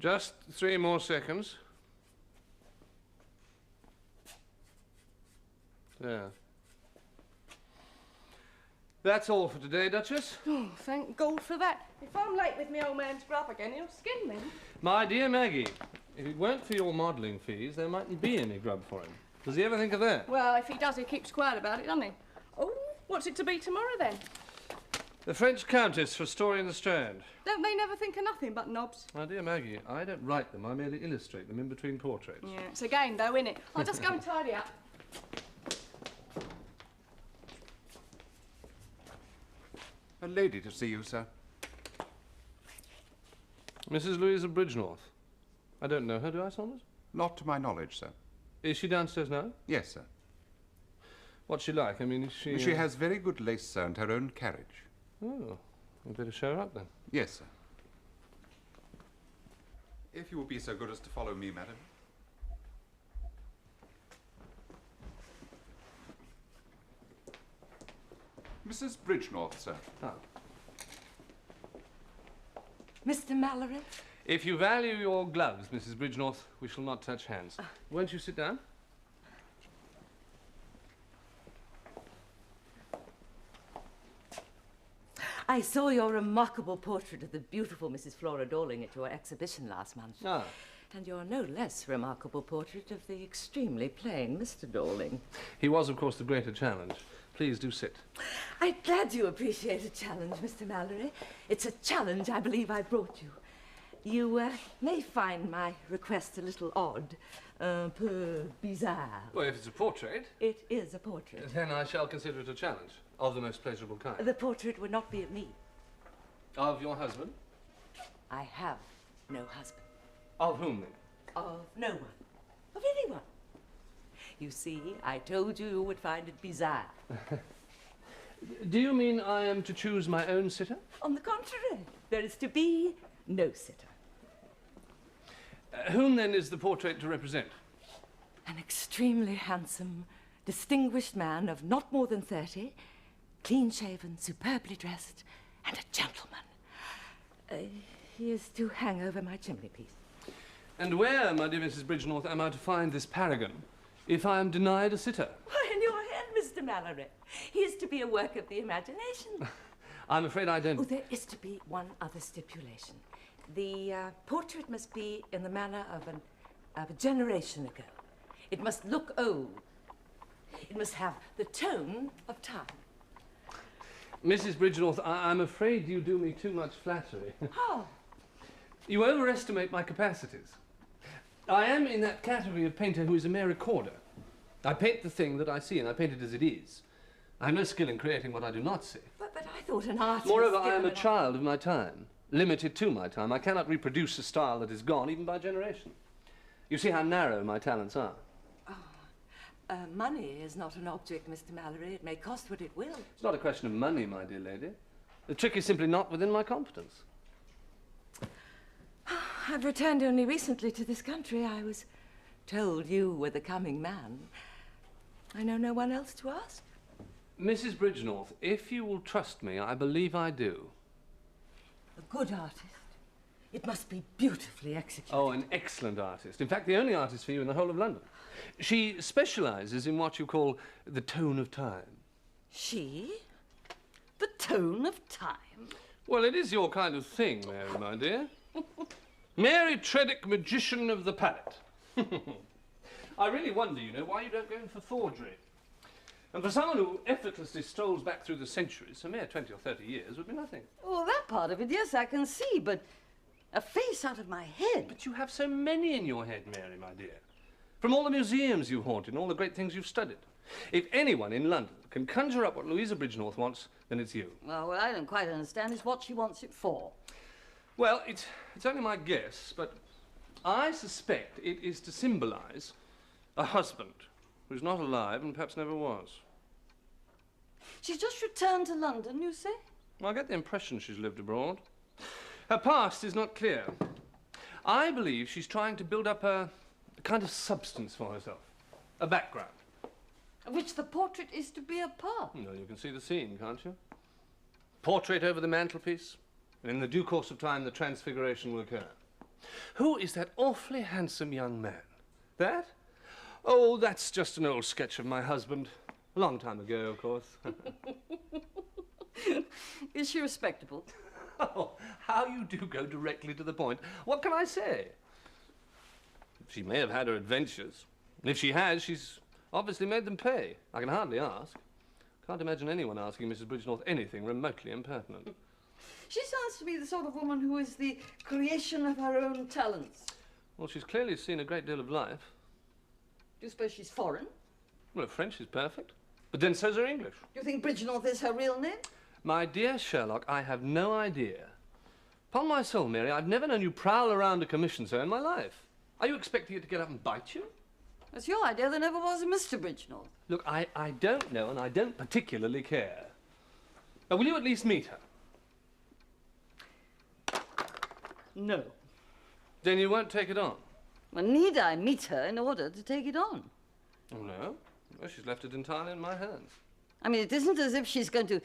Just 3 more seconds. There. That's all for today, Duchess. Oh, thank God for that. If I'm late with my old man's grub again, he'll skin me. My dear Maggie, if it weren't for your modelling fees, there mightn't be any grub for him. Does he ever think of that? Well, if he does, he keeps quiet about it, doesn't he? Oh, what's it to be tomorrow, then? The French Countess for a story in the Strand. Don't they never think of nothing but knobs? My dear Maggie, I don't write them. I merely illustrate them in between portraits. Yeah, it's a game, though, isn't it? I'll just go and tidy up. A lady to see you, sir. Mrs. Louisa Bridgenorth. I don't know her, do I, Saunders? Not to my knowledge, sir. Is she downstairs now? Yes, sir. What's she like? I mean, is she... She has very good lace, sir, and her own carriage. Oh, you'd better show her up, then. Yes, sir. If you will be so good as to follow me, madam. Mrs. Bridgenorth, sir. Ah. Mr. Mallory? If you value your gloves, Mrs. Bridgenorth, we shall not touch hands. Won't you sit down? I saw your remarkable portrait of the beautiful Mrs. Flora Dorling at your exhibition last month. Ah. And your no less remarkable portrait of the extremely plain Mr. Dorling. He was, of course, the greater challenge. Please do sit. I'm glad you appreciate a challenge, Mr. Mallory. It's a challenge I believe I brought you. You may find my request a little odd, un peu bizarre. Well, if it's a portrait... It is a portrait. Then I shall consider it a challenge, of the most pleasurable kind. The portrait would not be of me. Of your husband? I have no husband. Of whom, then? Of no one. Of anyone. You see, I told you you would find it bizarre. Do you mean I am to choose my own sitter? On the contrary, there is to be no sitter. Whom, then, is the portrait to represent? An extremely handsome, distinguished man of not more than 30, clean-shaven, superbly dressed, and a gentleman. He is to hang over my chimney-piece. And where, my dear Mrs. Bridgenorth, am I to find this paragon if I am denied a sitter? Why, in your head, Mr. Mallory. He is to be a work of the imagination. I'm afraid I don't... Oh, there is to be one other stipulation. The portrait must be in the manner of a generation ago. It must look old. It must have the tone of time. Mrs. Bridgenorth, I'm afraid you do me too much flattery. How? You overestimate my capacities. I am in that category of painter who is a mere recorder. I paint the thing that I see, and I paint it as it is. I have no skill in creating what I do not see. But I thought an artist... Moreover, I am a child of my time, limited to my time. I cannot reproduce a style that is gone, even by generation. You see how narrow my talents are. Oh, money is not an object, Mr. Mallory. It may cost what it will. It's not a question of money, my dear lady. The trick is simply not within my competence. I've returned only recently to this country. I was told you were the coming man. I know no one else to ask. Mrs. Bridgenorth, if you will trust me, I believe I do. A good artist. It must be beautifully executed. Oh, an excellent artist. In fact, the only artist for you in the whole of London. She specialises in what you call the tone of time. She? The tone of time? Well, it is your kind of thing, Mary, my dear. Mary Tredick, magician of the palette. I really wonder, you know, why you don't go in for forgery. And for someone who effortlessly strolls back through the centuries, a mere 20 or 30 years would be nothing. Oh, that part of it, yes, I can see, but a face out of my head. But you have so many in your head, Mary, my dear. From all the museums you've haunted and all the great things you've studied. If anyone in London can conjure up what Louisa Bridgenorth wants, then it's you. Well, what I don't quite understand is what she wants it for. Well, it's only my guess, but I suspect it is to symbolise a husband who's not alive and perhaps never was. She's just returned to London, you say? I get the impression she's lived abroad. Her past is not clear. I believe she's trying to build up a kind of substance for herself, a background. Of which the portrait is to be a part. Well, you can see the scene, can't you? Portrait over the mantelpiece, and in the due course of time the transfiguration will occur. Who is that awfully handsome young man? That? Oh, that's just an old sketch of my husband. A long time ago, of course. Is she respectable? Oh, how you do go directly to the point. What can I say? She may have had her adventures. And if she has, she's obviously made them pay. I can hardly ask. Can't imagine anyone asking Mrs. Bridgenorth anything remotely impertinent. She sounds to be the sort of woman who is the creation of her own talents. Well, she's clearly seen a great deal of life. Do you suppose she's foreign? Well, her French is perfect. But then so's her English. Do you think Bridgenorth is her real name? My dear Sherlock, I have no idea. Upon my soul, Mary, I've never known you prowl around a commission so in my life. Are you expecting it to get up and bite you? That's your idea. There never was a Mr. Bridgenorth. Look, I don't know, and I don't particularly care. But will you at least meet her? No. Then you won't take it on? Well, need I meet her in order to take it on? Oh, no. Well, she's left it entirely in my hands. I mean, it isn't as if she's going to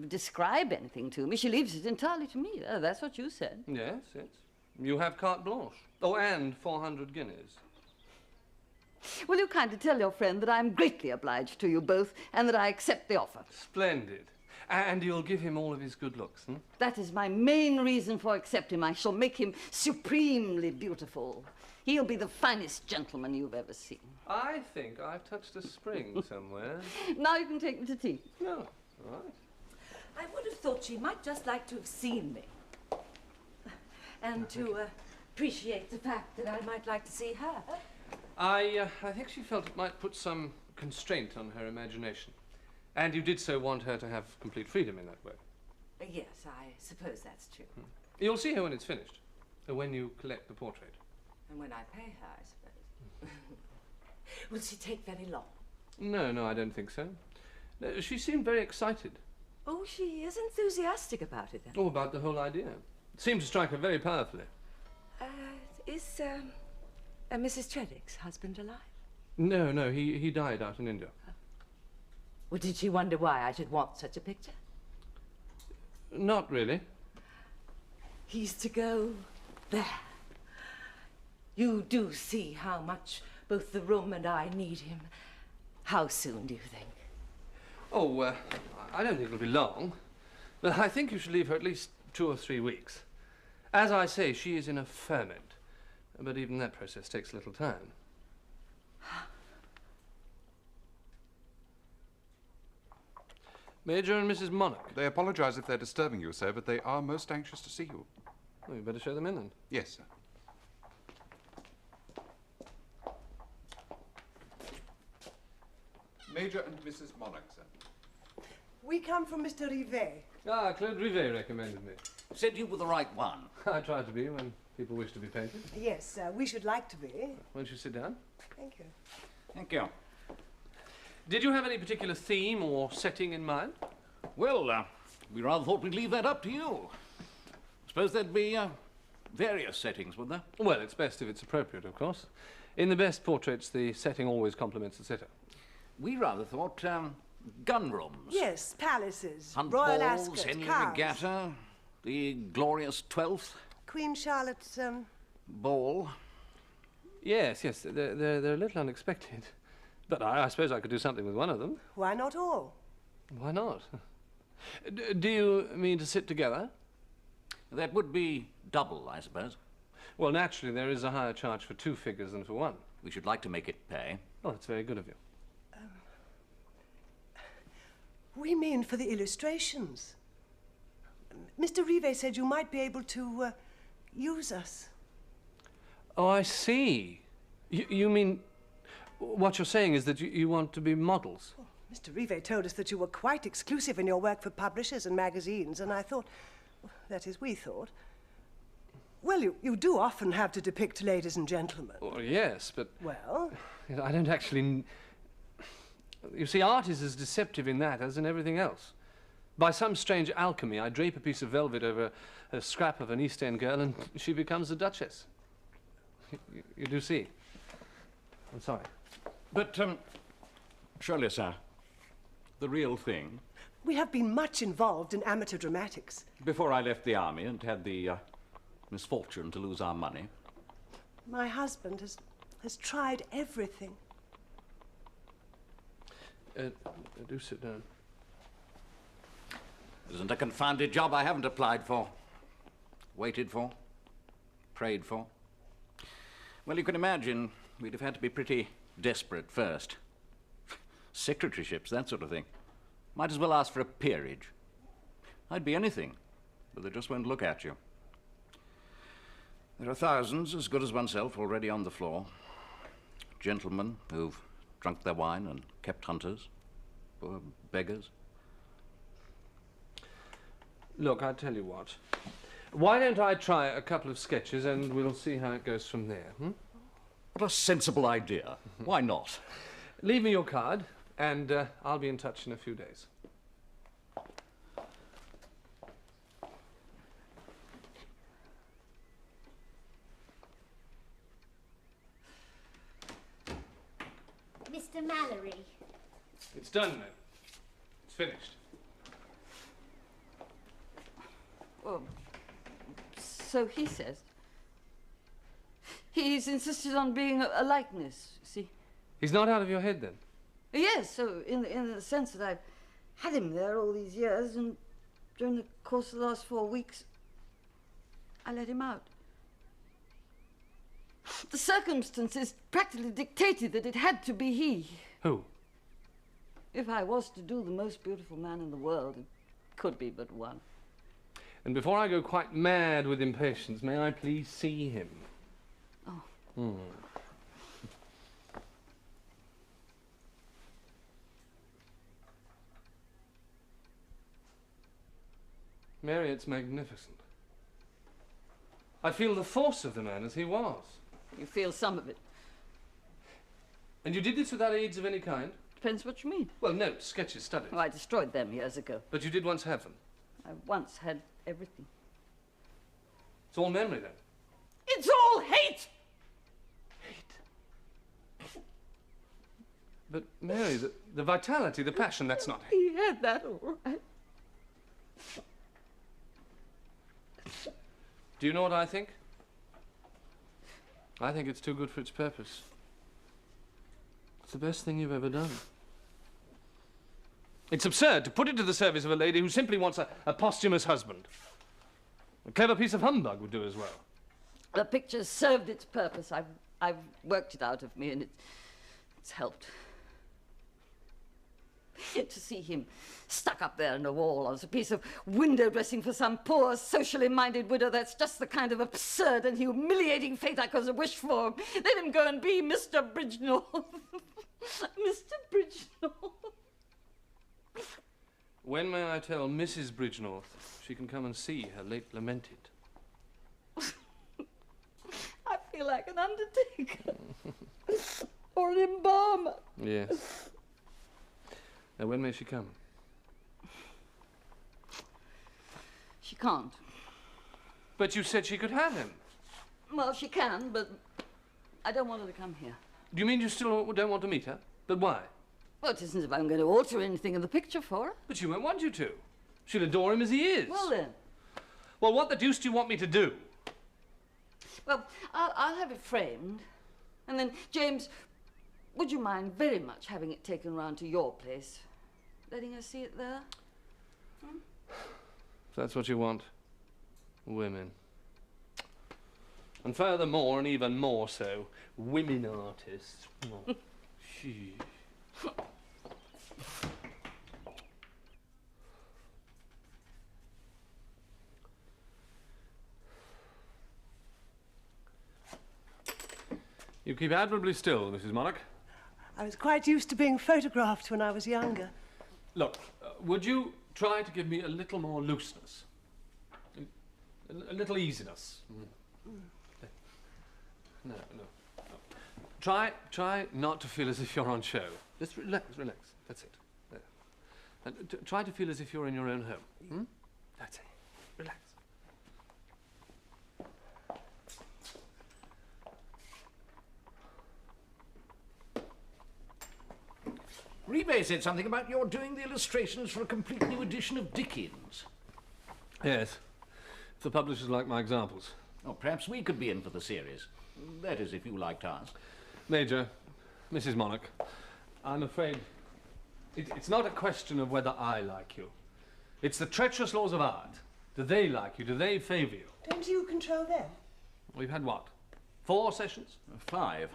describe anything to me. She leaves it entirely to me. That's what you said. Yes, yes. You have carte blanche. Oh, and 400 guineas. Will you kindly tell your friend that I'm greatly obliged to you both and that I accept the offer? Splendid. And you'll give him all of his good looks, hmm? That is my main reason for accepting him. I shall make him supremely beautiful. He'll be the finest gentleman you've ever seen. I think I've touched a spring somewhere. Now you can take me to tea. No, all right. I would have thought she might just like to have seen me. And to appreciate the fact that I might like to see her. I think she felt it might put some constraint on her imagination. And you did so want her to have complete freedom in that way. Yes, I suppose that's true. You'll see her when it's finished, when you collect the portrait. And when I pay her, I suppose. Will she take very long? No, I don't think so. No, she seemed very excited. Oh, she is enthusiastic about it, then. Oh, about the whole idea. It seemed to strike her very powerfully. Is Mrs. Tredick's husband alive? No, he died out in India. Well, did she wonder why I should want such a picture? Not really. He's to go there. You do see how much both the room and I need him. How soon do you think? Oh, I don't think it'll be long. But I think you should leave her at least 2 or 3 weeks. As I say, she is in a ferment. But even that process takes a little time. Major and Mrs. Monarch. They apologize if they're disturbing you, sir, but they are most anxious to see you. Well, you better show them in then. Yes, sir. Major and Mrs. Monarch, sir. We come from Mr. Rivet. Ah, Claude Rivet recommended me. Said you were the right one. I try to be when people wish to be painted. Yes, we should like to be. Won't you sit down? Thank you. Thank you. Did you have any particular theme or setting in mind? Well, we rather thought we'd leave that up to you. Suppose there'd be various settings, would there? Well, it's best if it's appropriate, of course. In the best portraits, the setting always complements the sitter. We rather thought gun rooms. Yes, palaces, Hunt royal balls, ascot, Henry cars. Regatta, the glorious 12th Queen Charlotte's, ball. Yes, they're a little unexpected. But I suppose I could do something with one of them. why not all? Why not? Do you mean to sit together? That would be double, I suppose. Well, naturally, there is a higher charge for 2 figures than for 1. We should like to make it pay. Oh, that's very good of you. We mean for the illustrations. Mr. Rivet said you might be able to use us. Oh, I see. You mean... What you're saying is that you want to be models? Oh, Mr. Rivet told us that you were quite exclusive in your work for publishers and magazines, and I thought, that is, we thought. Well, you do often have to depict ladies and gentlemen. Well, yes, but... Well? I don't actually... You see, art is as deceptive in that as in everything else. By some strange alchemy, I drape a piece of velvet over a scrap of an East End girl and she becomes a duchess. You do see. I'm sorry. But, surely, sir, the real thing. We have been much involved in amateur dramatics. Before I left the army and had the misfortune to lose our money, My husband has tried everything. Do sit down. Isn't a confounded job I haven't applied for, waited for, prayed for. Well, you can imagine we'd have had to be pretty desperate first. Secretaryships, that sort of thing. Might as well ask for a peerage. I'd be anything, but they just won't look at you. There are thousands as good as oneself already on the floor. Gentlemen who've drunk their wine and kept hunters. Poor beggars. Look, I tell you what. Why don't I try a couple of sketches and we'll see how it goes from there, hmm? What a sensible idea. Why not? Leave me your card and I'll be in touch in a few days. Mr. Mallory. It's done then. It's finished. Well, so he says. He's insisted on being a likeness, you see. He's not out of your head then? Yes, so in the sense that I've had him there all these years, and during the course of the last 4 weeks, I let him out. The circumstances practically dictated that it had to be he. Who? If I was to do the most beautiful man in the world, it could be but one. And before I go quite mad with impatience, may I please see him? Oh. Mary, it's magnificent. I feel the force of the man as he was. You feel some of it. And you did this without aids of any kind? Depends what you mean. Well, notes, sketches, studies. Oh, I destroyed them years ago. But you did once have them. I once had everything. It's all memory then. It's all hate! But Mary, the vitality, the passion, that's not hate. He had that all right. Do you know what I think? I think it's too good for its purpose. It's the best thing you've ever done. It's absurd to put it to the service of a lady who simply wants a posthumous husband. A clever piece of humbug would do as well. The picture served its purpose. I've worked it out of me, and it's helped. To see him stuck up there in a wall as a piece of window dressing for some poor, socially minded widow, that's just the kind of absurd and humiliating fate I could have wished for. Let him go and be Mr. Bridgenall. Mr. Bridgenall. When may I tell Mrs. Bridgenorth she can come and see her late lamented? I feel like an undertaker. Or an embalmer. Yes. Now, when may she come? She can't. But you said she could have him. Well, she can, but I don't want her to come here. Do you mean you still don't want to meet her? But why? Well, it isn't as if I'm going to alter anything in the picture for her. But she won't want you to. She'll adore him as he is. Well, then. Well, what the deuce do you want me to do? Well, I'll have it framed. And then, James, would you mind very much having it taken round to your place? Letting her see it there? Hmm? If that's what you want. Women. And furthermore, and even more so, women artists. Shh. You keep admirably still, Mrs. Monarch. I was quite used to being photographed when I was younger. Look, would you try to give me a little more looseness? A little easiness? No. Try not to feel as if you're on show. Just relax. That's it. There. And try to feel as if you're in your own home. Hmm? That's it. Relax. Rebay said something about your doing the illustrations for a complete new edition of Dickens. Yes. If the publishers like my examples. Oh, perhaps we could be in for the series. That is, if you like to ask. Major, Mrs. Monarch, I'm afraid it's not a question of whether I like you. It's the treacherous laws of art. Do they like you? Do they favour you? Don't you control them? We've had what? 4 sessions? 5.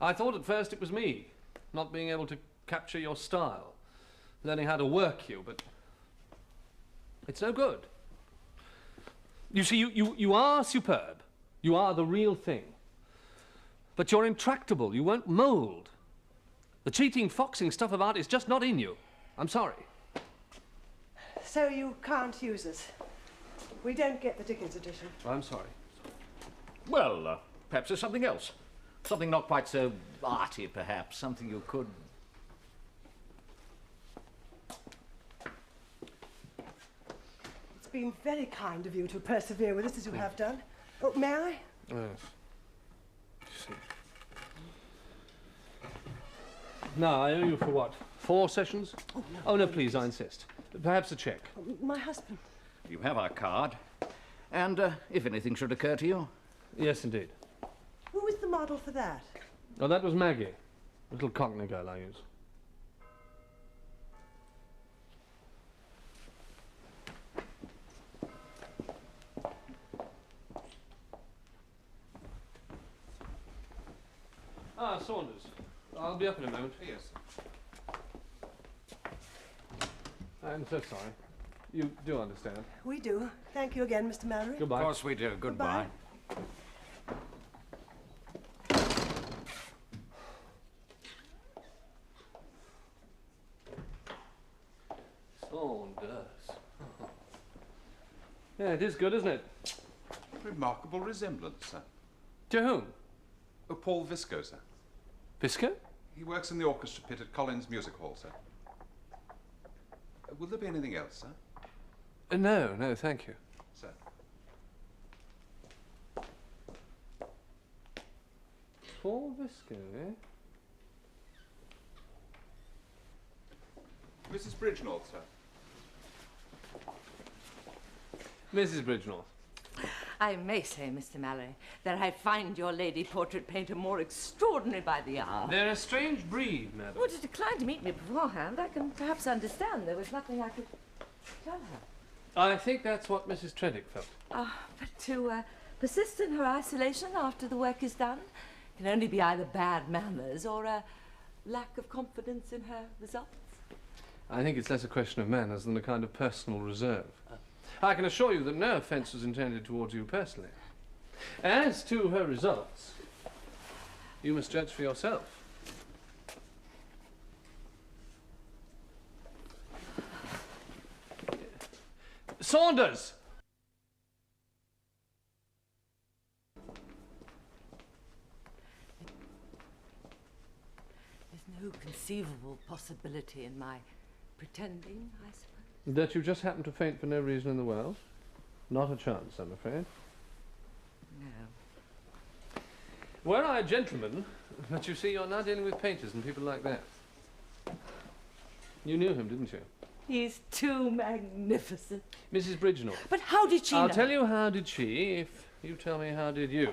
I thought at first it was me, not being able to capture your style, learning how to work you, but it's no good. You see, you are superb. You are the real thing. But you're intractable. You won't mould. The cheating, foxing stuff of art is just not in you. I'm sorry. So you can't use us. We don't get the Dickens edition. I'm sorry. Well, perhaps there's something else. Something not quite so arty, perhaps. Something you could... It's been very kind of you to persevere with us as you have done. Oh, may I? Yes. See. Now, I owe you for what? 4 sessions? Oh, no, please, I insist. Perhaps a cheque. My husband. You have our card. And if anything should occur to you... Yes, indeed. Who was the model for that? Oh, that was Maggie. Little Cockney girl I use. Ah, Saunders. I'll be up in a moment. Yes. I'm so sorry. You do understand. We do. Thank you again, Mr. Mallory. Goodbye. Of course we do. Goodbye. Saunders. Yeah, it is good, isn't it? Remarkable resemblance, sir. To whom? Oh, Paul Visco, sir. Visco? He works in the orchestra pit at Collins Music Hall, sir. Will there be anything else, sir? No, no, thank you. Sir. Paul Visco, eh? Mrs. Bridgenorth, sir. Mrs. Bridgenorth. I may say, Mr. Mallory, that I find your lady portrait painter more extraordinary by the hour. They're a strange breed, madam. Would you decline to meet me beforehand? I can perhaps understand there was nothing I could tell her. I think that's what Mrs. Tredick felt. But to persist in her isolation after the work is done can only be either bad manners or a lack of confidence in her results. I think it's less a question of manners than a kind of personal reserve. I can assure you that no offence was intended towards you personally. As to her results, you must judge for yourself. Saunders! There's no conceivable possibility in my pretending, I suppose. That you just happened to faint for no reason in the world? Not a chance, I'm afraid. No. Were I a gentleman, but you see, you're now dealing with painters and people like that. You knew him, didn't you? He's too magnificent. Mrs. Bridgenorth. But how did she know? I'll tell you how did she, if you tell me how did you.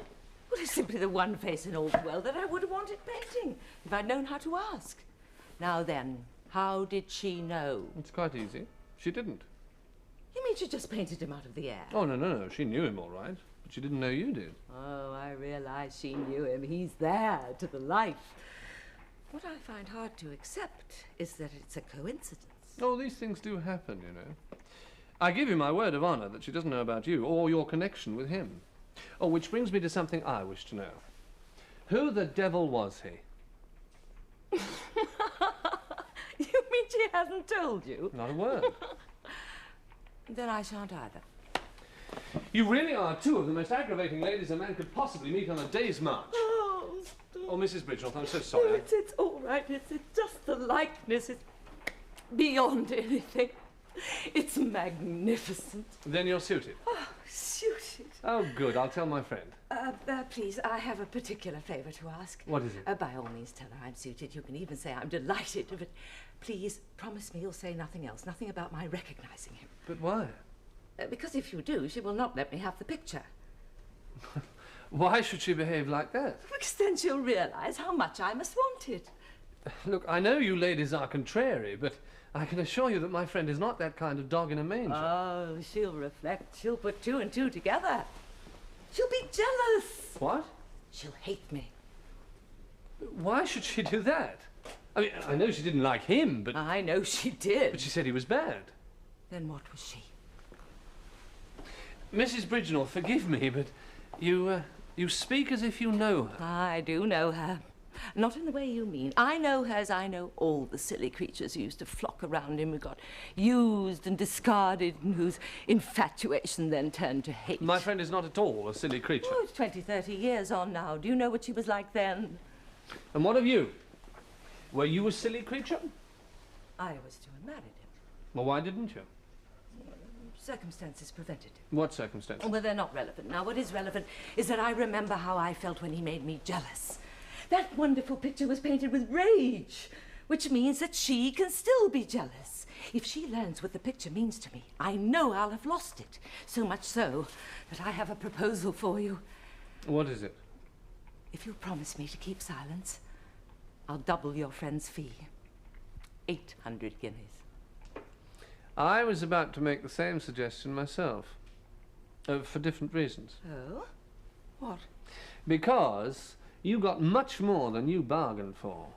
Well, it's simply the one face in all the world that I would have wanted painting, if I'd known how to ask. Now then, how did she know? It's quite easy. She didn't. You mean she just painted him out of the air? Oh, no, no, no. She knew him all right, but she didn't know you did. Oh, I realize she knew him. He's there to the life. What I find hard to accept is that it's a coincidence. Oh, these things do happen, you know. I give you my word of honour that she doesn't know about you or your connection with him. Oh, which brings me to something I wish to know. Who the devil was he? You mean she hasn't told you? Not a word. Then I shan't either. You really are two of the most aggravating ladies a man could possibly meet on a day's march. Oh, Oh, Mrs. Bridgenorth, I'm so sorry. No, it's all right. It's just the likeness. It's beyond anything. It's magnificent. Then you're suited. Oh, suited. Oh, good. I'll tell my friend. Please, I have a particular favour to ask. What is it? By all means, tell her I'm suited. You can even say I'm delighted. But please, promise me you'll say nothing else. Nothing about my recognising him. But why? Because if you do, she will not let me have the picture. Why should she behave like that? Because then she'll realise how much I must want it. Look, I know you ladies are contrary, but I can assure you that my friend is not that kind of dog in a manger. Oh, she'll reflect. She'll put two and two together. She'll be jealous. What? She'll hate me. Why should she do that? I mean, I know she didn't like him, but... I know she did. But she said he was bad. Then what was she? Mrs. Bridgenall, forgive me, but you speak as if you know her. I do know her. Not in the way you mean. I know her as I know all the silly creatures who used to flock around him, who got used and discarded, and whose infatuation then turned to hate. My friend is not at all a silly creature. Oh, it's 20, 30 years on now. Do you know what she was like then? And what of you? Were you a silly creature? I was to have married him. Well, why didn't you? Circumstances prevented it. What circumstances? Well, they're not relevant. Now, what is relevant is that I remember how I felt when he made me jealous. That wonderful picture was painted with rage, which means that she can still be jealous. If she learns what the picture means to me, I know I'll have lost it. So much so that I have a proposal for you. What is it? If you'll promise me to keep silence, I'll double your friend's fee. 800 guineas. I was about to make the same suggestion myself. For different reasons. Oh? What? Because you got much more than you bargained for.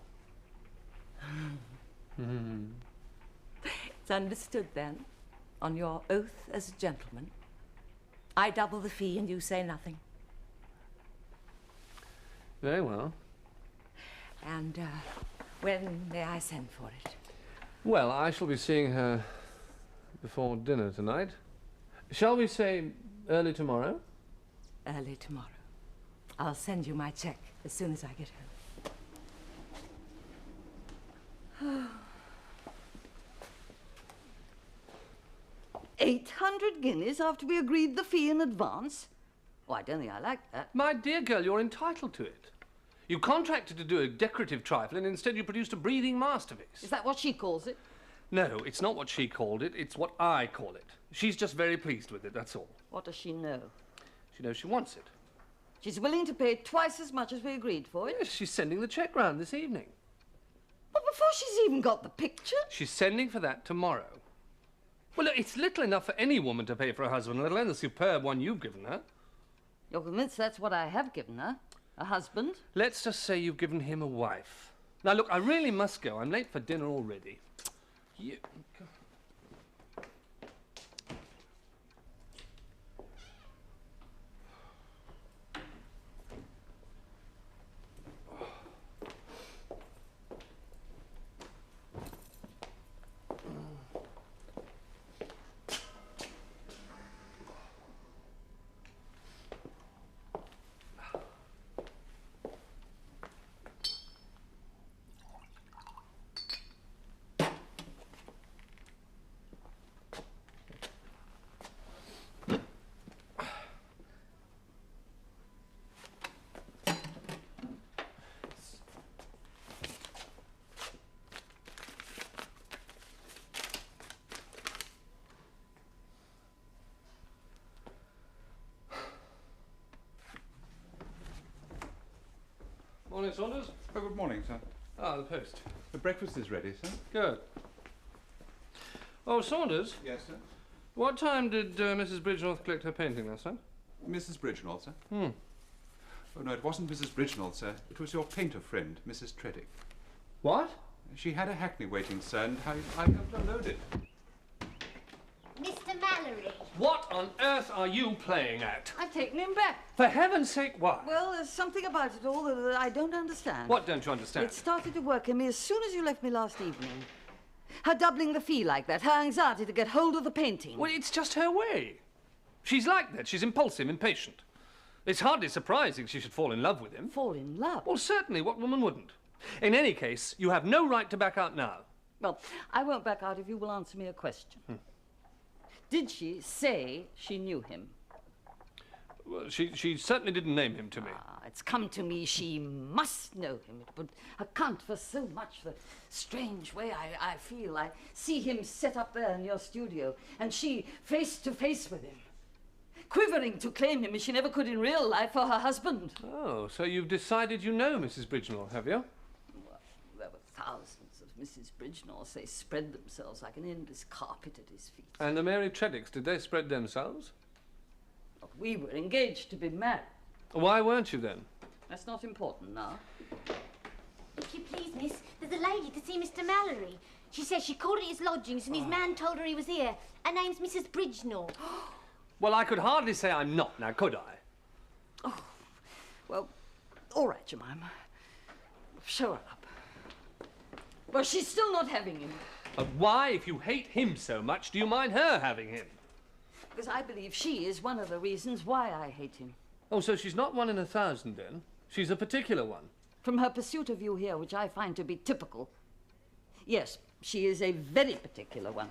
It's understood then, on your oath as a gentleman. I double the fee and you say nothing. Very well. And when may I send for it? Well, I shall be seeing her before dinner tonight. Shall we say early tomorrow? Early tomorrow. I'll send you my cheque as soon as I get home. 800 guineas after we agreed the fee in advance? Oh, I don't think I like that. My dear girl, you're entitled to it. You contracted to do a decorative trifle and instead you produced a breathing masterpiece. Is that what she calls it? No, it's not what she called it, it's what I call it. She's just very pleased with it, that's all. What does she know? She knows she wants it. She's willing to pay twice as much as we agreed for it? Yes, she's sending the cheque round this evening. But before she's even got the picture? She's sending for that tomorrow. Well, look, it's little enough for any woman to pay for a husband, let alone the superb one you've given her. You're convinced that's what I have given her? A husband? Let's just say you've given him a wife. Now, look, I really must go. I'm late for dinner already. You... Morning, Saunders. Oh, good morning, sir. Ah, the post. The breakfast is ready, sir. Good. Oh, Saunders, Yes, sir. what time did Mrs. Bridgenorth collect her painting last night? Mrs. Bridgenall, sir. Oh, no, it wasn't Mrs. Bridgenall, sir. It was your painter friend, Mrs. Tredick. What? She had a hackney waiting, sir, and I helped unload it. Mr. Mallory. What on earth are you playing at? I've taken him back. For heaven's sake, what? Well, there's something about it all that I don't understand. What don't you understand? It started to work in me as soon as you left me last evening. Her doubling the fee like that, her anxiety to get hold of the painting. Well, it's just her way. She's like that. She's impulsive, impatient. It's hardly surprising she should fall in love with him. Fall in love? Well, certainly. What woman wouldn't? In any case, you have no right to back out now. Well, I won't back out if you will answer me a question. Did she say she knew him? Well, she certainly didn't name him to me. It's come to me she must know him. It would account for so much the strange way I feel. I see him set up there in your studio, and she face to face with him. quivering to claim him as she never could in real life for her husband. Oh, so you've decided you know Mrs. Bridgenall, have you? Well, there were thousands of Mrs. Bridgenalls. They spread themselves like an endless carpet at his feet. And the Mary Treddicks, did they spread themselves? Look, we were engaged to be married. Why weren't you then? That's not important now. If you please, miss, there's a lady to see Mr. Mallory. She says she called at his lodgings and his man told her he was here. Her name's Mrs. Bridgenall. Well, I could hardly say I'm not, now could I? Oh, well, all right, Jemima. Show her up. Well, she's still not having him. Why, if you hate him so much, do you mind her having him? Because I believe she is one of the reasons why I hate him. Oh, so she's not 1 in 1,000 then? She's a particular one. From her pursuit of you here, which I find to be typical. Yes, she is a very particular one.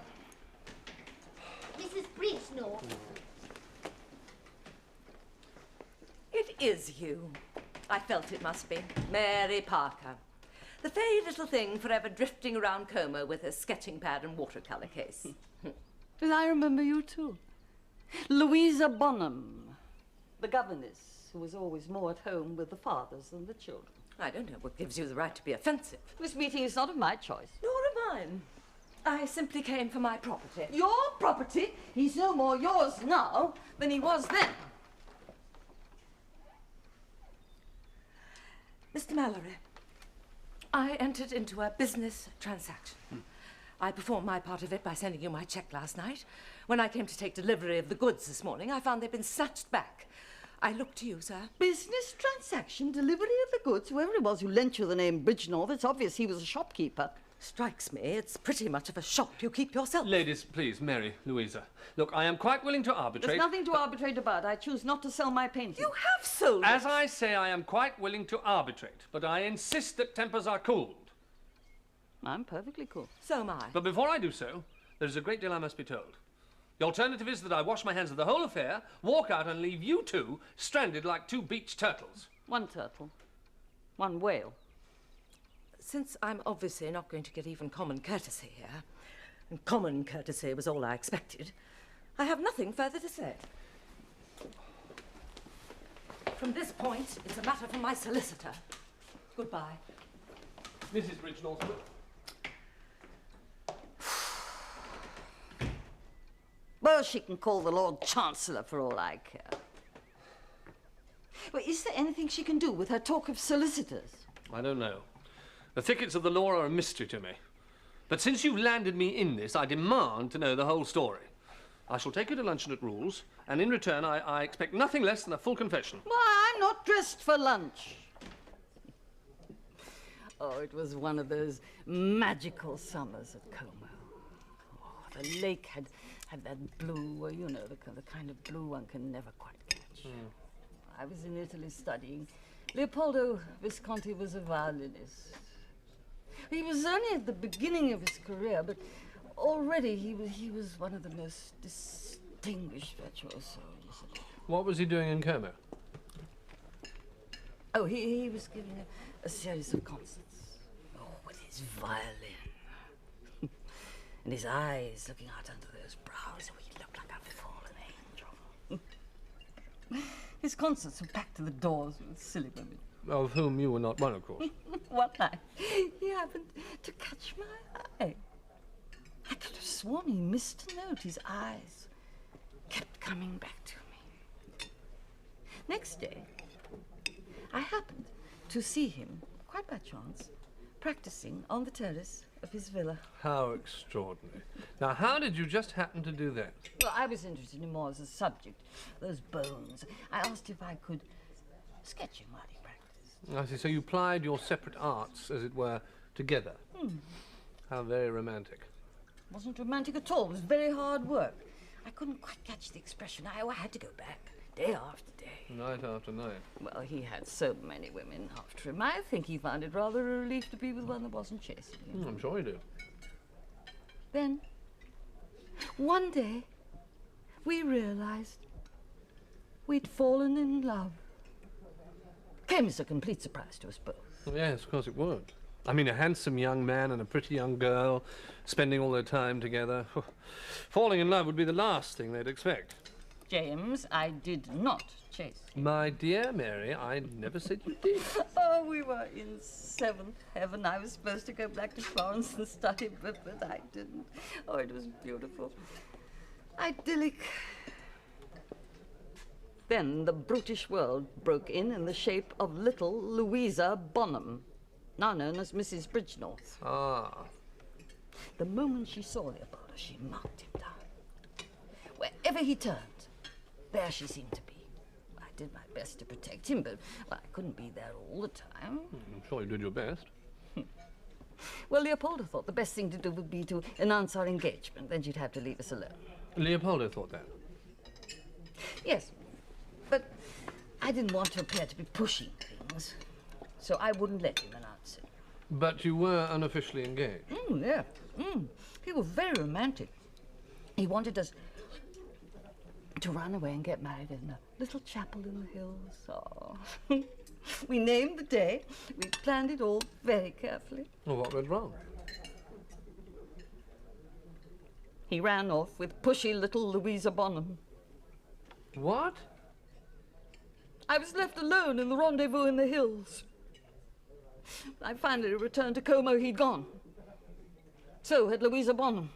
Mrs. Bridgenall. It is you. I felt it must be. Mary Parker. The fey little thing forever drifting around Como with her sketching pad and watercolour case. But I remember you too. Louisa Bonham, the governess who was always more at home with the fathers than the children. I don't know what gives you the right to be offensive. This meeting is not of my choice. Nor of mine. I simply came for my property. Your property? He's no more yours now than he was then. Mr. Mallory, I entered into a business transaction. I performed my part of it by sending you my cheque last night. When I came to take delivery of the goods this morning, I found they'd been snatched back. I look to you, sir. Business transaction, delivery of the goods. Whoever it was who lent you the name Bridgenall, it's obvious he was a shopkeeper. Strikes me it's pretty much of a shop you keep yourself. Ladies, please, Mary, Louisa. Look, I am quite willing to arbitrate. There's nothing to arbitrate about. I choose not to sell my painting. You have sold As I say, I am quite willing to arbitrate, but I insist that tempers are cooled. I'm perfectly cool. So am I. But before I do so, there is a great deal I must be told. The alternative is that I wash my hands of the whole affair, walk out and leave you two stranded like 2 beached turtles. 1 turtle. 1 whale. Since I'm obviously not going to get even common courtesy here, and common courtesy was all I expected, I have nothing further to say. From this point, it's a matter for my solicitor. Goodbye. Mrs. Bridgenall. Well, she can call the Lord Chancellor for all I care. Well, is there anything she can do with her talk of solicitors? I don't know. The thickets of the law are a mystery to me. But since you've landed me in this, I demand to know the whole story. I shall take you to luncheon at Rule's, and in return, I expect nothing less than a full confession. Why, I'm not dressed for lunch. Oh, it was one of those magical summers at Como. Oh, the lake had that blue, well, you know, the kind of blue one can never quite catch. I was in Italy studying. Leopoldo Visconti was a violinist. He was only at the beginning of his career, but already he was one of the most distinguished virtuosos. What was he doing in Como? Oh, he was giving a series of concerts. Oh, with his violin. And his eyes looking out under those brows. Oh, he looked like a fallen angel. His concerts were packed to the doors with silly women. Of whom you were not one, of course. One night, he happened to catch my eye. I could have sworn he missed a note. His eyes kept coming back to me. Next day, I happened to see him, quite by chance, practicing on the terrace of his villa. How extraordinary. Now, how did you just happen to do that? Well, I was interested in more as a subject, those bones. I asked if I could sketch him while he practiced. I see. So you plied your separate arts, as it were, together. How very romantic. It wasn't romantic at all. It was very hard work. I couldn't quite catch the expression. I had to go back, day after day. Night after night. Well, he had so many women after him. I think he found it rather a relief to be with one that wasn't chasing him. I'm sure you do. Then, one day, we realized we'd fallen in love. Came as a complete surprise to us both. Well, yes, of course it would. I mean, a handsome young man and a pretty young girl spending all their time together. Falling in love would be the last thing they'd expect. James, I did not chase him. My dear Mary, I never said you did. Oh, we were in seventh heaven. I was supposed to go back to Florence and study, but I didn't. Oh, it was beautiful. Idyllic. Then the brutish world broke in the shape of little Louisa Bonham, now known as Mrs. Bridgenorth. Ah. The moment she saw Leopold, she marked him down. Wherever he turned, there she seemed to be. I did my best to protect him, but I couldn't be there all the time. I'm sure you did your best. Well, Leopoldo thought the best thing to do would be to announce our engagement. Then she'd have to leave us alone. Leopoldo thought that. Yes, but I didn't want to appear to be pushing things, so I wouldn't let him announce it. But you were unofficially engaged. Yeah. He was very romantic. He wanted us to run away and get married in a little chapel in the hills. Oh. We named the day. We planned it all very carefully. Well, what went wrong? He ran off with pushy little Louisa Bonham. What? I was left alone in the rendezvous in the hills. I finally returned to Como. He'd gone. So had Louisa Bonham.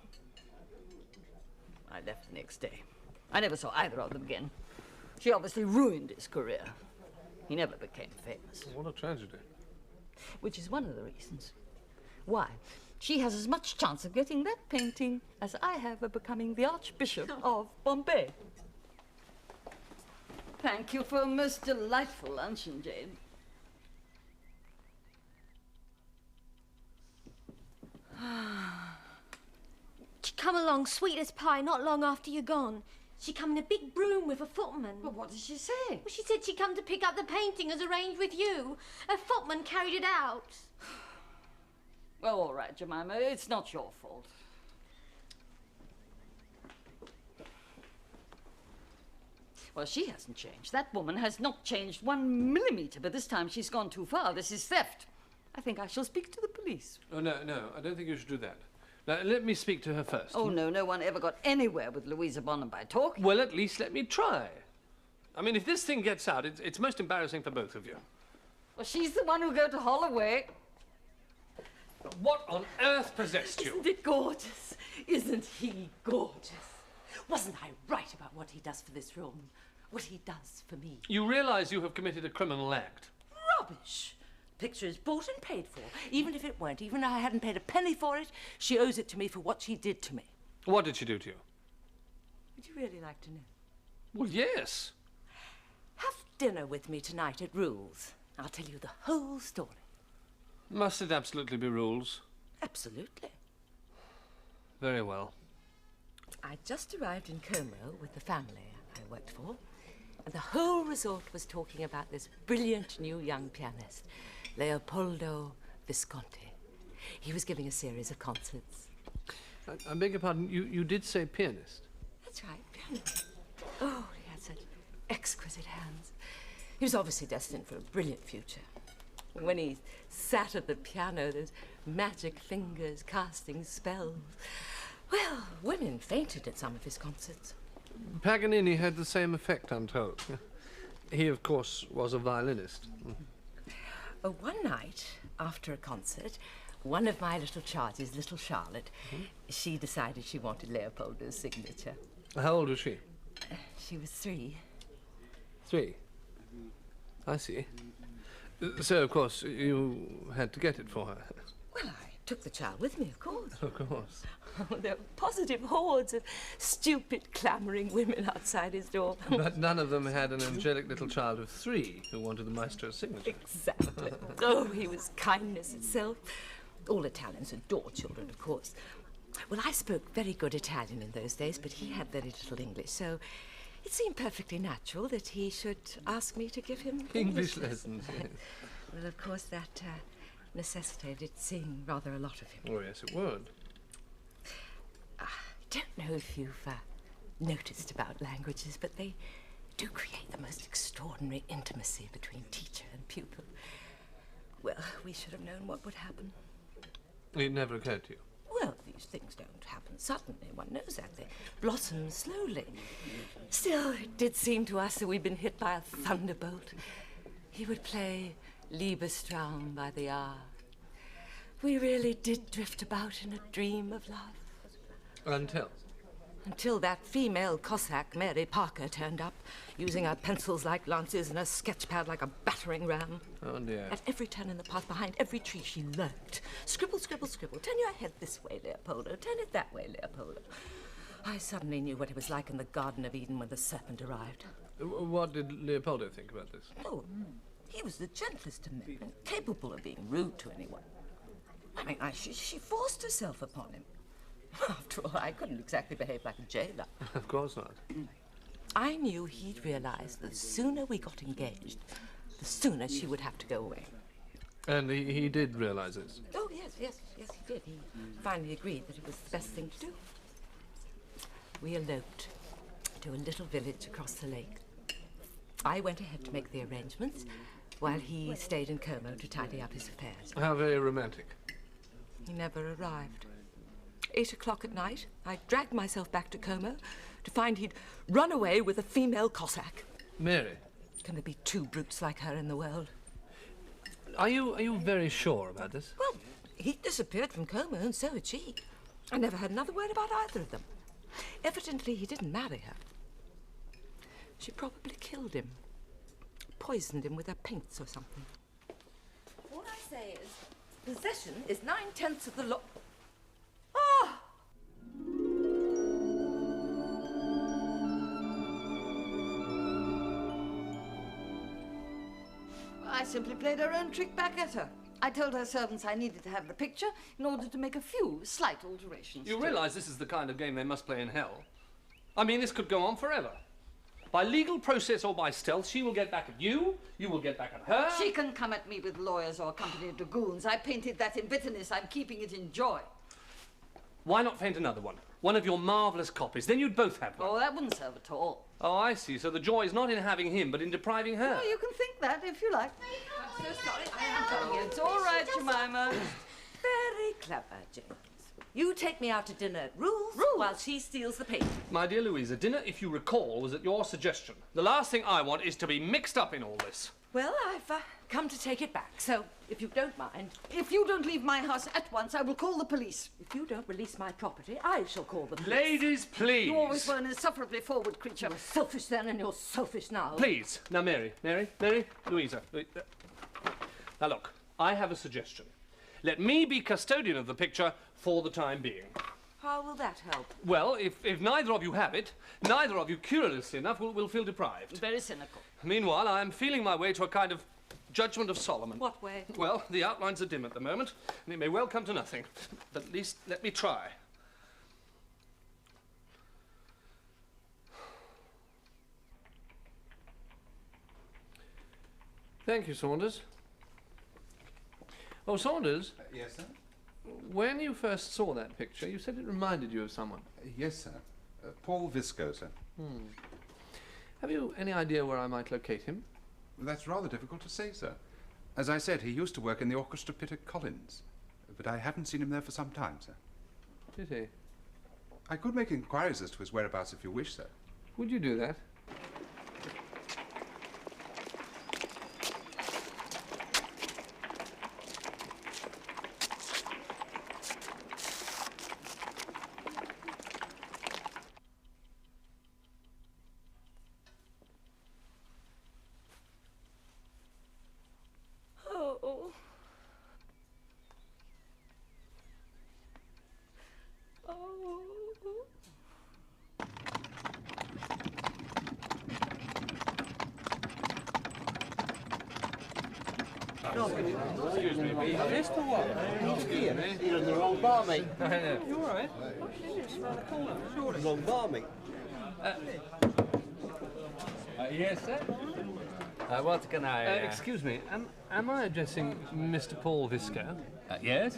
I left the next day. I never saw either of them again. She obviously ruined his career. He never became famous. What a tragedy. Which is one of the reasons why she has as much chance of getting that painting as I have of becoming the Archbishop of Bombay. Thank you for a most delightful luncheon, Jane. She come along sweet as pie not long after you're gone. She come in a big broom with a footman. Well, what did she say? Well, she said she'd come to pick up the painting as arranged with you. A footman carried it out. Well, all right, Jemima, it's not your fault. Well, she hasn't changed. That woman has not changed 1 millimeter, but this time she's gone too far. This is theft. I think I shall speak to the police. Oh, no, I don't think you should do that. Now, let me speak to her first. Oh, no one ever got anywhere with Louisa Bonham by talking. Well, at least let me try. I mean, if this thing gets out, it's most embarrassing for both of you. Well, she's the one who'll go to Holloway. What on earth possessed you? Isn't it gorgeous? Isn't he gorgeous? Wasn't I right about what he does for this room? What he does for me? You realize you have committed a criminal act. Rubbish! Picture is bought and paid for. Even if it weren't, even if I hadn't paid a penny for it, she owes it to me for what she did to me. What did she do to you? Would you really like to know? Well, yes. Have dinner with me tonight at Rules. I'll tell you the whole story. Must it absolutely be rules? Absolutely. Very well. I just arrived in Como with the family I worked for, and the whole resort was talking about this brilliant new young pianist, Leopoldo Visconti. He was giving a series of concerts. I beg your pardon, you did say pianist? That's right, pianist. Oh, he had such exquisite hands. He was obviously destined for a brilliant future. When he sat at the piano, those magic fingers casting spells. Well, women fainted at some of his concerts. Paganini had the same effect, I'm told. He, of course, was a violinist. One night, after a concert, one of my little charges, little Charlotte, she decided she wanted Leopoldo's signature. How old was she? She was 3. 3? I see. So, of course, you had to get it for her. Well, I took the child with me, of course. Of course. Oh, there were positive hordes of stupid, clamouring women outside his door. But none of them had an angelic little child of 3 who wanted the maestro's signature. Exactly. Oh, he was kindness itself. All Italians adore children, of course. Well, I spoke very good Italian in those days, but he had very little English, so it seemed perfectly natural that he should ask me to give him English lessons, yes. Well, of course, that necessitated seeing rather a lot of him. Oh, yes, it would. I don't know if you've noticed about languages, but they do create the most extraordinary intimacy between teacher and pupil. Well, we should have known what would happen. It never occurred to you? Well, these things don't happen Suddenly, one knows that they blossom slowly. Still, it did seem to us that we'd been hit by a thunderbolt. He would play Liebestraum by the hour. We really did drift about in a dream of love. Until that female Cossack, Mary Parker, turned up, using her pencils like lances and her sketchpad like a battering ram. Oh, dear. At every turn in the path, behind every tree, she lurked. Scribble, scribble, scribble. Turn your head this way, Leopold. Turn it that way, Leopold. I suddenly knew what it was like in the Garden of Eden when the serpent arrived. What did Leopoldo think about this? Oh, he was the gentlest of men, incapable of being rude to anyone. I mean, she forced herself upon him. After all, I couldn't exactly behave like a jailer. Of course not. I knew he'd realize the sooner we got engaged, the sooner she would have to go away. And he did realize this? Oh, yes, he did. He finally agreed that it was the best thing to do. We eloped to a little village across the lake. I went ahead to make the arrangements, while he stayed in Como to tidy up his affairs. How very romantic. He never arrived. 8 o'clock at night, I dragged myself back to Como to find he'd run away with a female Cossack. Mary? Can there be 2 brutes like her in the world? Are you very sure about this? Well, he disappeared from Como and so had she. I never heard another word about either of them. Evidently, he didn't marry her. She probably killed him. Poisoned him with her paints or something. All I say is, possession is 9/10 of the law. Ah! I simply played her own trick back at her. I told her servants I needed to have the picture in order to make a few slight alterations. You realise this is the kind of game they must play in hell? I mean, this could go on forever. By legal process or by stealth, she will get back at you, you will get back at her. She can come at me with lawyers or a company of dragoons. I painted that in bitterness. I'm keeping it in joy. Why not paint another one? One of your marvellous copies. Then you'd both have one. Oh, that wouldn't serve at all. Oh, I see. So the joy is not in having him, but in depriving her. Oh, you can think that if you like. I'm so sorry. I am coming. It's all right, Jemima. Very clever, James. You take me out to dinner at Rules while she steals the paint. My dear Louisa, dinner, if you recall, was at your suggestion. The last thing I want is to be mixed up in all this. Well, I've come to take it back, so if you don't mind... If you don't leave my house at once, I will call the police. If you don't release my property, I shall call the police. Ladies, please. You always were an insufferably forward creature. You were selfish then and you're selfish now. Please. Now, Mary, Louisa. Now, look, I have a suggestion. Let me be custodian of the picture for the time being. How will that help? Well, if neither of you have it, neither of you, curiously enough, will feel deprived. Very cynical. Meanwhile, I am feeling my way to a kind of judgment of Solomon. What way? Well, the outlines are dim at the moment, and it may well come to nothing. But at least let me try. Thank you, Saunders. Oh, Saunders? Yes, sir? When you first saw that picture, you said it reminded you of someone. Yes, sir. Paul Visco, sir. Have you any idea where I might locate him? That's rather difficult to say, sir. As I said, he used to work in the orchestra pit at Collins, but I haven't seen him there for some time, sir. Did he? I could make inquiries as to his whereabouts if you wish, sir. Would you do that? Excuse me, missed or what? Excuse me. You're in the wrong bar, mate. You all right? Wrong bar, mate. Yes, sir. What can I... Excuse me, am I addressing Mr. Paul Visco? yes?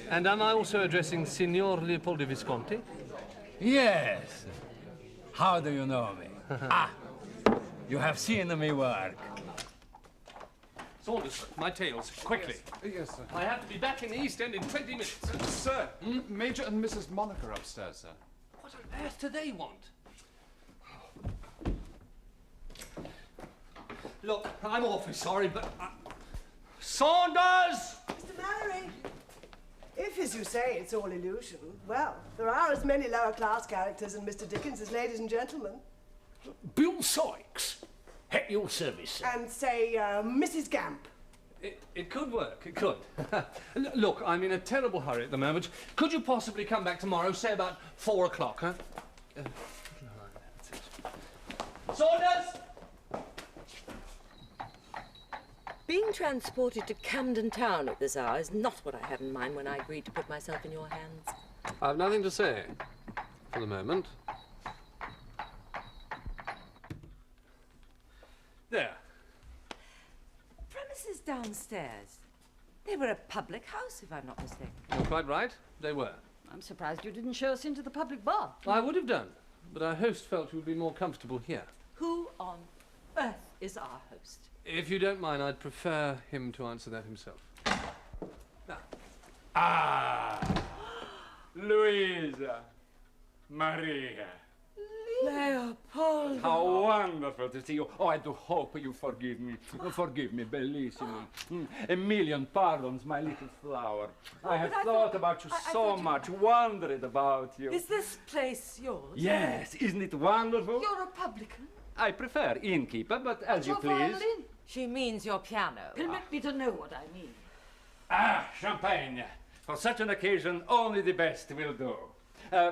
And am I also addressing Signor Leopold Visconti? Yes. How do you know me? You have seen me work. Saunders, my tails, quickly. Yes, sir. I have to be back in the East End in 20 minutes. Sir, Major and Mrs. Monarch are upstairs, sir. What on earth do they want? Look, I'm awfully sorry, but... Saunders! Mr. Mallory, if, as you say, it's all illusion, well, there are as many lower-class characters in Mr. Dickens as ladies and gentlemen. Bill Sykes, at your service, sir. And, say, Mrs. Gamp. It could work, it could. Look, I'm in a terrible hurry at the moment. Could you possibly come back tomorrow, say about 4 o'clock, huh? Saunders! Being transported to Camden Town at this hour is not what I had in mind when I agreed to put myself in your hands. I've nothing to say, for the moment. There. Premises downstairs. They were a public house, if I'm not mistaken. You're quite right, they were. I'm surprised you didn't show us into the public bar. I would have done, but our host felt you would be more comfortable here. Who on earth is our host? If you don't mind, I'd prefer him to answer that himself. Now. Ah! Louisa! Maria! Leopold! How wonderful to see you. Oh, I do hope you forgive me. Forgive me, bellissimo. A million pardons, my little flower. I have thought about you so much, wondered about you. Is this place yours? Yes, isn't it wonderful? You're a publican. I prefer innkeeper, but as you Your please. violin. She means your piano. Permit me to know what I mean. Ah, champagne. For such an occasion, only the best will do.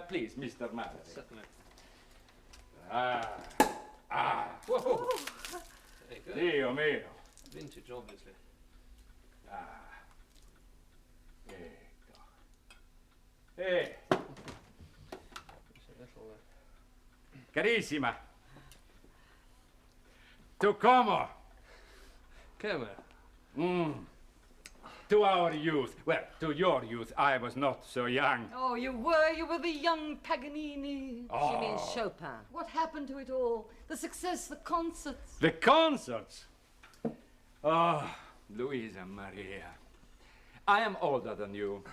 Please, Mr. Mallory. Certainly. Whoa. Very good. Dio mio. Vintage, obviously. Ecco. Eh. Just a little, Carissima. Tu como? Come To our youth. Well, to your youth, I was not so young. Oh, you were the young Paganini. She means Chopin. What happened to it all? The success, the concerts. The concerts. Oh, Louisa Maria. I am older than you,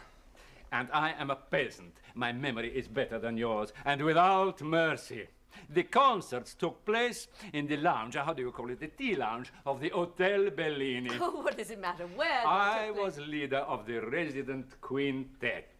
and I am a peasant. My memory is better than yours, and without mercy. The concerts took place in the lounge, how do you call it, the tea lounge of the Hotel Bellini. Oh, what does it matter? Where? I was leader of the resident quintet.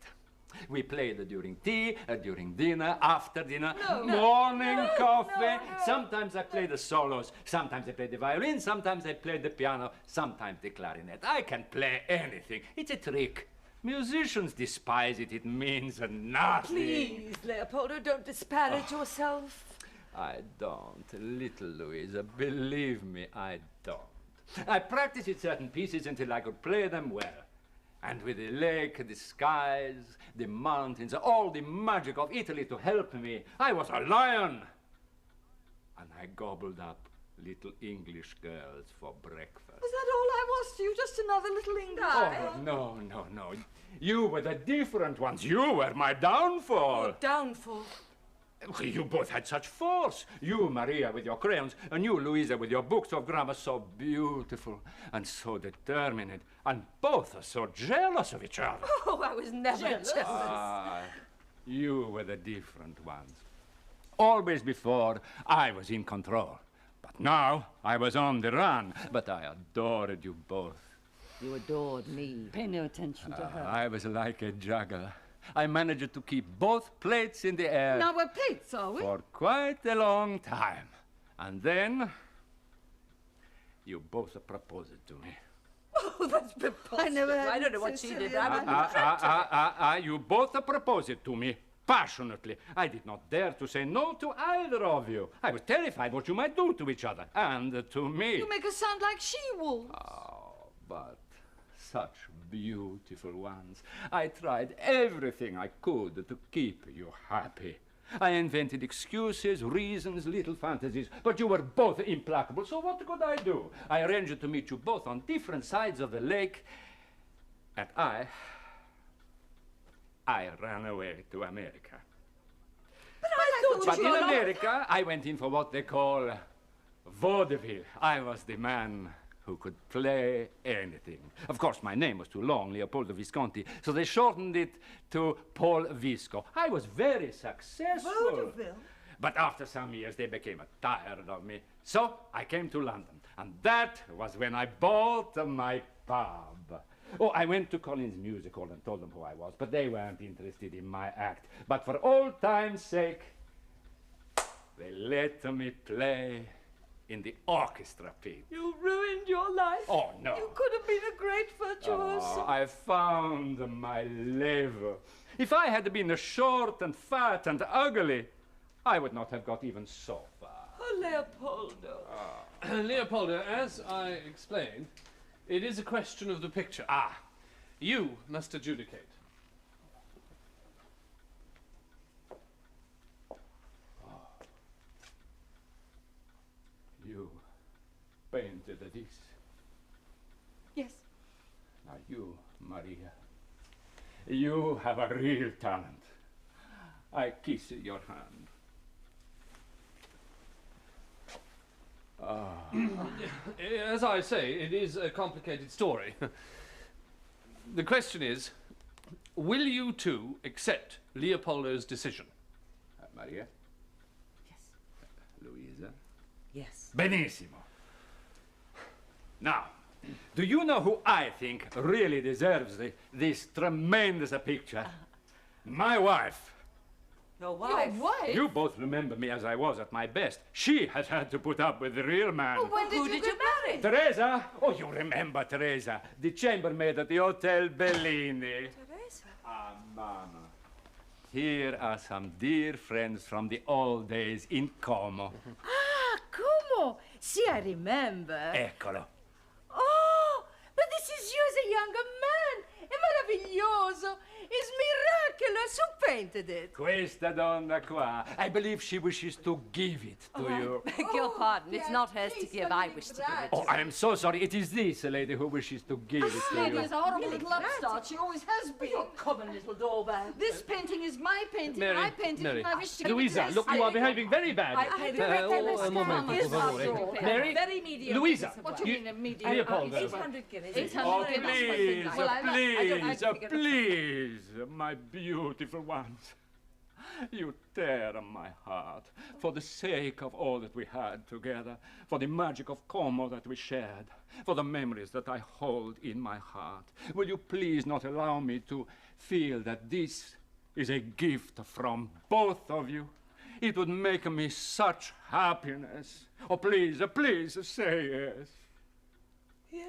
We played during tea, during dinner, after dinner, morning coffee. Sometimes I played the solos, sometimes I played the violin, sometimes I played the piano, sometimes the clarinet. I can play anything. It's a trick. Musicians despise it. It means nothing. Please, Leopoldo, don't disparage yourself. I don't, little Louisa. Believe me, I don't. I practiced certain pieces until I could play them well. And with the lake, the skies, the mountains, all the magic of Italy to help me, I was a lion. And I gobbled up little English girls for breakfast. Was that all I was to you? Just another little English Oh, no. You were the different ones. You were my downfall. Downfall. You both had such force. You, Maria, with your crayons, and you, Louisa, with your books of grammar, so beautiful and so determined, and both are so jealous of each other. Oh, I was never jealous. You were the different ones. Always before, I was in control. But now, I was on the run. But I adored you both. You adored me. Pay no attention to her. I was like a juggler. I managed to keep both plates in the air. Now we're plates, are we? For quite a long time. And then, you both proposed to me. Oh, that's preposterous. I don't know what she did. You both proposed to me passionately. I did not dare to say no to either of you. I was terrified what you might do to each other and to me. You make us sound like she-wolves. Oh, but such beautiful ones. I tried everything I could to keep you happy. I invented excuses, reasons, little fantasies, but you were both implacable, so what could I do? I arranged to meet you both on different sides of the lake, and I ran away to America. But in America, I went in for what they call vaudeville. I was the man who could play anything. Of course, my name was too long, Leopoldo Visconti, so they shortened it to Paul Visco. I was very successful. Vaudeville? But after some years, they became tired of me. So I came to London, and that was when I bought my pub. Oh, I went to Collins Music Hall and told them who I was, but they weren't interested in my act. But for old time's sake, they let me play in the orchestra pit. You ruined your life. Oh, no. You could have been a great virtuoso. Oh, I found my level. If I had been short and fat and ugly, I would not have got even so far. Oh, Leopoldo. Leopoldo, as I explained, it is a question of the picture. You must adjudicate. You painted this. Yes. Now you, Maria, you have a real talent. I kiss your hand. As I say, it is a complicated story. The question is, will you two accept Leopoldo's decision? Maria? Yes. Louisa? Yes. Benissimo. Now, do you know who I think really deserves this tremendous picture? My wife. Your wife? Your wife? You both remember me as I was at my best. She has had to put up with the real man. Well, when Who did you marry? Teresa? Oh, you remember Teresa, the chambermaid at the Hotel Bellini. Teresa? Mama. Here are some dear friends from the old days in Como. Ah, Como? See, I remember. Eccolo. Oh, but this is you as a younger man. È meraviglioso. It's miraculous. Who painted it? Questa donna qua, I believe she wishes to give it to you. Beg your pardon. It's not hers to give. I wish to give it. Oh, I am so sorry. It is this lady who wishes to give it to Lady you. is a horrible little upstart. She always has been. Your common little doorbell. This painting is my painting. Mary, I painted Mary. it and I wish to give it Louisa, to look, you are behaving very badly. I regret that, Mr. Un momento, Yes, per favore. after all. Mary, Very mediocre. Louisa, What do you mean, immediate? Leopoldo. 800 guineas. 800 Oh, guineas. please, Well, I please, don't figure the- please, my beautiful ones. You tear my heart for the sake of all that we had together, for the magic of Como that we shared, for the memories that I hold in my heart. Will you please not allow me to feel that this is a gift from both of you? It would make me such happiness. Oh, please, please say yes. Yes.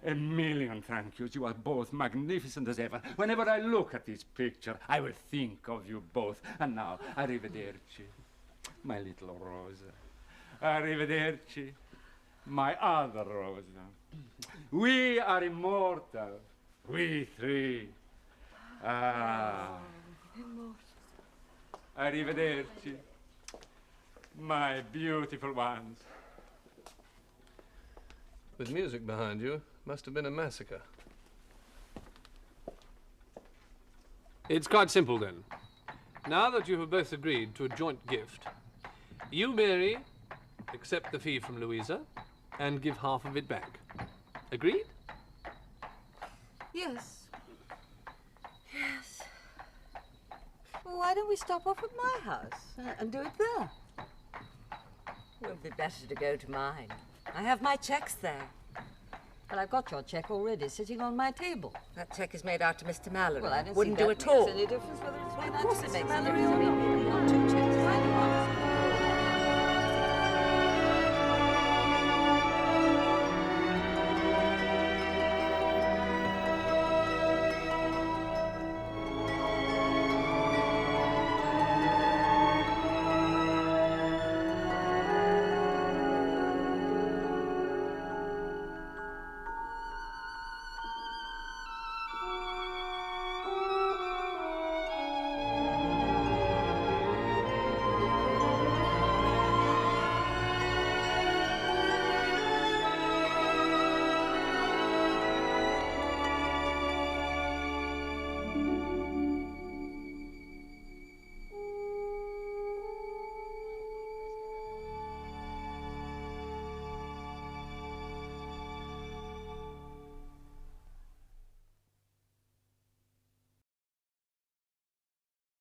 A million thank yous. You are both magnificent as ever. Whenever I look at this picture, I will think of you both. And now, arrivederci, my little Rosa. Arrivederci, my other Rosa. We are immortal, we three. Arrivederci, my beautiful ones. With music behind you, must have been a massacre. It's quite simple then. Now that you have both agreed to a joint gift, you, Mary, accept the fee from Louisa and give half of it back. Agreed? Yes. Yes. Well, why don't we stop off at my house and do it there? It would be better to go to mine. I have my checks there. Well, I've got your cheque already sitting on my table. That check is made out to Mr. Mallory. Well, I don't Wouldn't think do that at all. makes any difference whether it's made Of out course to it Mr. makes a Mallory difference. or not. We want two cheques. Either one.